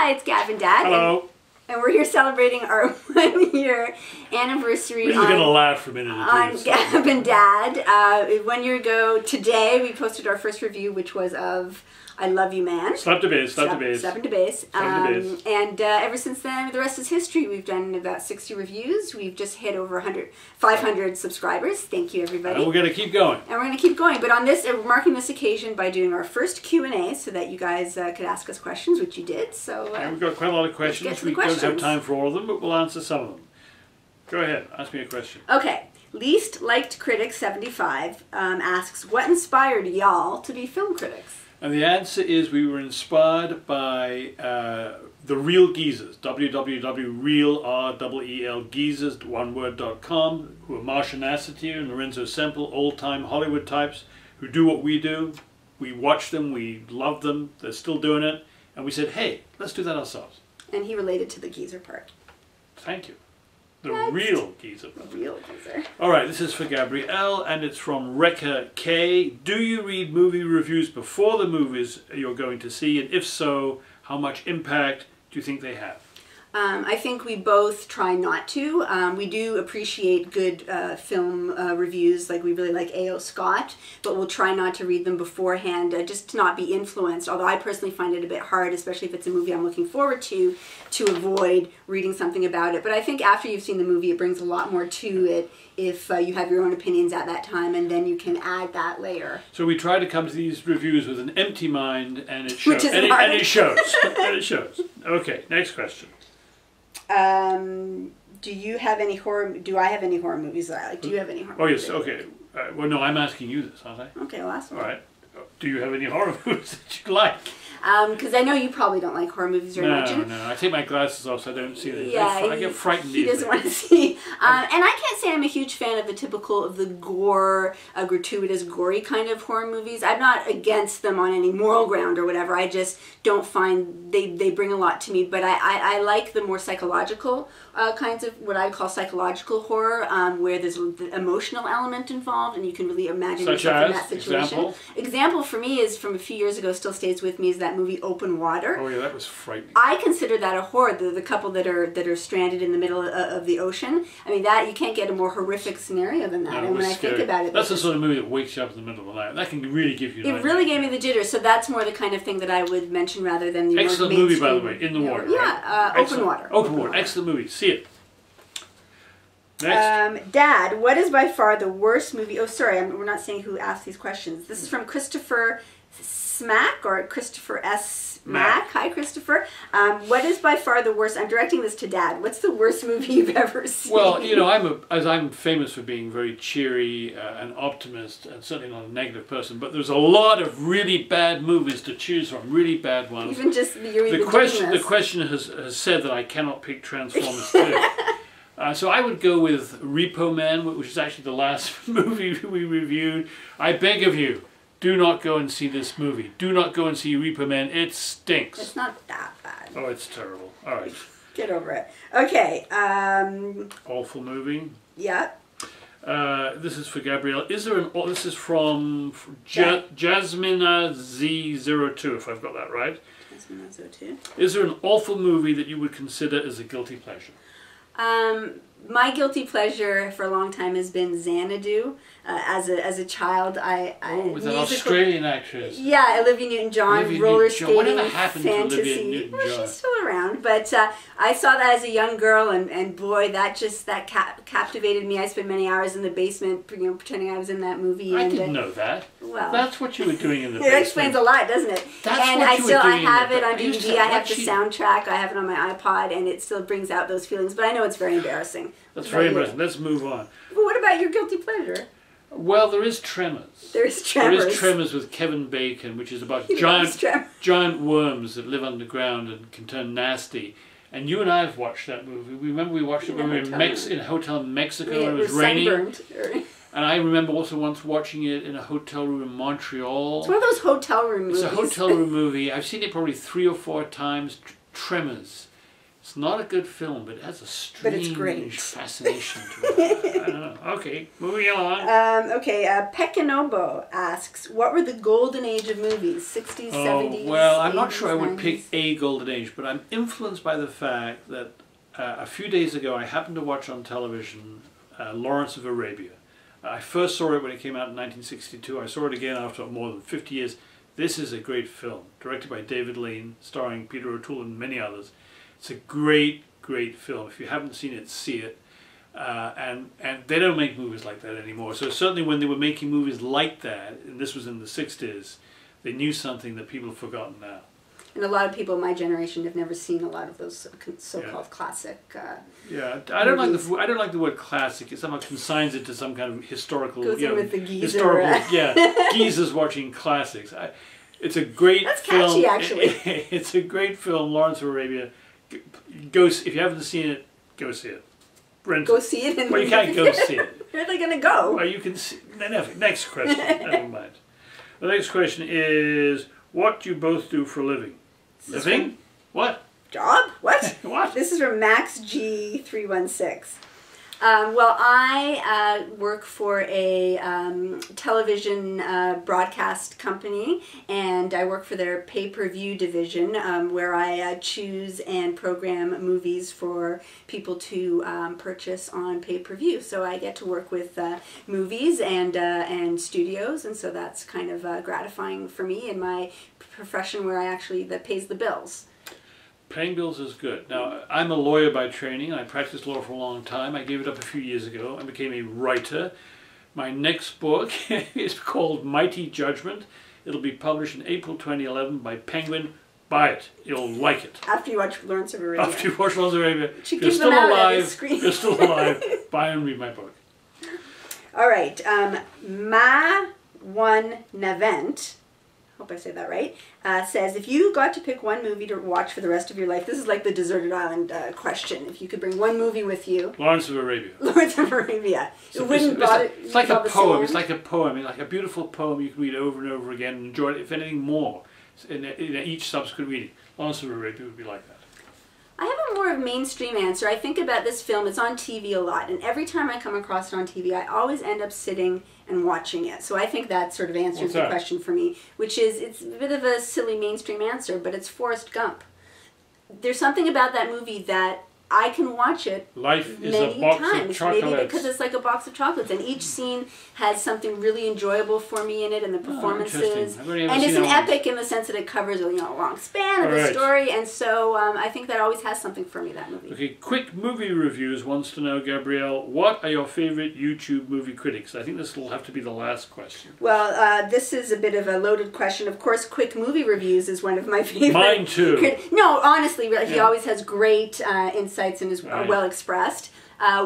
Hi, it's Gab and Dad. Hello. And we're here celebrating our 1 year anniversary. We're just going to laugh for a minute. On Gab and Dad. 1 year ago today, we posted our first review, which was of I Love You Man. Slap to base, slap to base. Slap to base. And ever since then, the rest is history. We've done about 60 reviews. We've just hit over 500 subscribers. Thank you, everybody. And we're going to keep going. And we're going to keep going. But on this, we're marking this occasion by doing our first Q&A so that you guys could ask us questions, which you did. So and we've got quite a lot of questions. We don't have time for all of them, but we'll answer some of them. Go ahead. Ask me a question. Okay. Least Liked Critic 75 asks, what inspired y'all to be film critics? And the answer is we were inspired by the Real Geezers, www.real.geezers, oneword.com, who are Marsha Nassitier and Lorenzo Semple, old-time Hollywood types who do what we do. We watch them, we love them, they're still doing it, and we said, hey, let's do that ourselves. And he related to the geezer part. Thank you. The real geezer. The real geezer. All right, this is for Gabrielle, and it's from Rekha K. Do you read movie reviews before the movies you're going to see? And if so, how much impact do you think they have? I think we both try not to. We do appreciate good film reviews, like we really like A.O. Scott, but we'll try not to read them beforehand, just to not be influenced, although I personally find it a bit hard, especially if it's a movie I'm looking forward to avoid reading something about it. But I think after you've seen the movie, it brings a lot more to it if you have your own opinions at that time, and then you can add that layer. So we try to come to these reviews with an empty mind, and it shows. Which is and it shows. And it shows. Okay, next question. Do you have any horror? Do I have any horror movies that I like? Do you have any horror? Oh yes. movies? Okay. Well, no, I'm asking you this, aren't I? Okay, well, ask me. All right. Do you have any horror movies that you like? Because I know you probably don't like horror movies very much. No. I take my glasses off so I don't see them. Yeah, I get frightened easily. He doesn't want to see. And I can't say I'm a huge fan of the typical, of the gore, gratuitous, gory kind of horror movies. I'm not against them on any moral ground or whatever. I just don't find they bring a lot to me. But I like the more psychological kinds of, what I call psychological horror, where there's the emotional element involved and you can really imagine yourself in that situation. Example for me is from a few years ago, still stays with me, is that movie Open Water. Oh yeah, that was frightening. I consider that a horror. The couple that are stranded in the middle of the ocean. I mean, that you can't get a more horrific scenario than that. No, and when I think about it, that's the sort of movie that wakes you up in the middle of the night. That can really give you. It really gave me the jitters. So that's more the kind of thing that I would mention rather than the excellent movie, by the way, In the Water. Yeah, right? Open Water. Open Water, excellent movie. See it. Next. Dad, what is by far the worst movie? Oh, sorry, we're not saying who asked these questions. This is from Christopher Smack, or Christopher S. Mack. Hi, Christopher. What is by far the worst? I'm directing this to Dad. What's the worst movie you've ever seen? Well, you know, I'm famous for being very cheery and optimist, and certainly not a negative person. But there's a lot of really bad movies to choose from, really bad ones. Even just the question has said that I cannot pick Transformers 2. So I would go with Repo Man, which is actually the last movie we reviewed. I beg of you, do not go and see this movie. Do not go and see Repo Man. It stinks. It's not that bad. Oh, it's terrible. All right. Get over it. Okay. Awful movie. Yeah. This is for Gabrielle. Is there an? This is from Jasmina Z02, if I've got that right. Jasmina Z02. Is there an awful movie that you would consider as a guilty pleasure? My guilty pleasure for a long time has been Xanadu. As a child, with an Australian actress. Yeah, Olivia Newton-John, roller skating, whatever happened fantasy. to Olivia Newton-John? Well, she's still around, but I saw that as a young girl, and boy, that captivated me. I spent many hours in the basement, pretending I was in that movie. I didn't know that. Well, that's what you were doing in the basement. That explains a lot, doesn't it? That's and what you were doing. I have it on DVD. I have the soundtrack. I have it on my iPod, and it still brings out those feelings. But I know it's very embarrassing. That's very embarrassing. Let's move on. But what about your guilty pleasure? Well, there is Tremors. There is Tremors. There is Tremors with Kevin Bacon, which is about giant worms that live underground and can turn nasty. And you and I have watched that movie. Remember we watched it when we were in a hotel in Mexico and it was raining. And I remember also once watching it in a hotel room in Montreal. It's one of those hotel room movies. It's a hotel room movie. I've seen it probably 3 or 4 times. Tremors. It's not a good film, but it has a strange fascination to it. Okay, moving along. Pekinobo asks, what were the golden age of movies? 60s, 70s? Well, I'm 80s, not sure I would 90s? pick a golden age, but I'm influenced by the fact that a few days ago I happened to watch on television Lawrence of Arabia. I first saw it when it came out in 1962. I saw it again after more than 50 years. This is a great film, directed by David Lean, starring Peter O'Toole and many others. It's a great, great film. If you haven't seen it, see it. And they don't make movies like that anymore. So certainly when they were making movies like that, and this was in the 60s, they knew something that people have forgotten now. And a lot of people in my generation have never seen a lot of those so-called classic. I don't like the word classic. It somehow consigns it to some kind of historical. Goes in with the geezer. Geezers watching classics. It's a great film. That's catchy, actually. It's a great film, Lawrence of Arabia. Go if you haven't seen it, go see it. Go see it. Well, you can't go see it. Where are they going to go? Well, you can see. Next question. Never mind. The next question is, what do you both do for a living? Living? What? Job? What? What? This is from Max G316. Well, I work for a television broadcast company, and I work for their pay-per-view division, where I choose and program movies for people to purchase on pay-per-view. So I get to work with movies and studios, and so that's kind of gratifying for me in my profession, where that pays the bills. Paying bills is good. Now, I'm a lawyer by training. I practiced law for a long time. I gave it up a few years ago. I became a writer. My next book is called Mighty Judgment. It'll be published in April 2011 by Penguin. Buy it. You'll like it. After you watch Lawrence of Arabia. After you watch Lawrence of Arabia. You're still alive. You're still alive. Buy and read my book. All right. Ma1 Navent, hope I say that right, says, if you got to pick one movie to watch for the rest of your life, this is like the Deserted Island question. If you could bring one movie with you. Lawrence of Arabia. Lawrence of Arabia. It's like a poem. It's like a poem. It's like a beautiful poem you can read over and over again and enjoy it, if anything more, in each subsequent reading. Lawrence of Arabia would be like that. I have a more of mainstream answer. I think about this film. It's on TV a lot, and every time I come across it on TV, I always end up sitting and watching it. So I think that sort of answers the question for me, which is, it's a bit of a silly mainstream answer, but it's Forrest Gump. There's something about that movie that I can watch it Life is many a box times, of chocolates. maybe because it's like a box of chocolates, and each scene has something really enjoyable for me in it, and the performances, and it's an epic in the sense that it covers a long span of the story, and so I think that always has something for me, that movie. Okay, Quick Movie Reviews wants to know, Gabrielle, what are your favorite YouTube movie critics? I think this will have to be the last question. Well, this is a bit of a loaded question. Of course, Quick Movie Reviews is one of my favorite. Mine too. No, honestly, he always has great insights and is well expressed.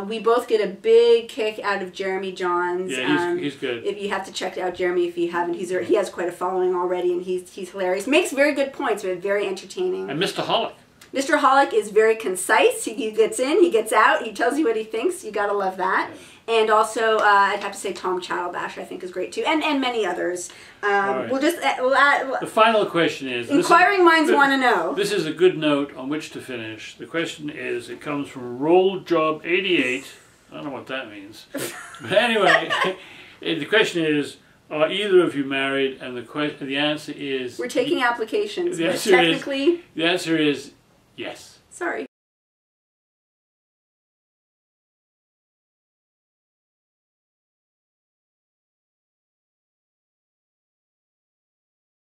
We both get a big kick out of Jeremy Johns. Yeah, he's good. If you have to check out Jeremy if you haven't, he has quite a following already, and he's hilarious. Makes very good points, but very entertaining. And Mr. Hollick. Mr. Hollick is very concise. He gets in, he gets out, he tells you what he thinks. You gotta love that. Yeah. And also, I'd have to say Tom Chattelbash, I think, is great too, and many others. Right. We'll add, the final question is... Inquiring minds want to know. This is a good note on which to finish. The question is, it comes from RollJob88. I don't know what that means. But anyway, the question is, are either of you married? And the answer is... We're taking applications, the but technically... The answer is yes. Sorry.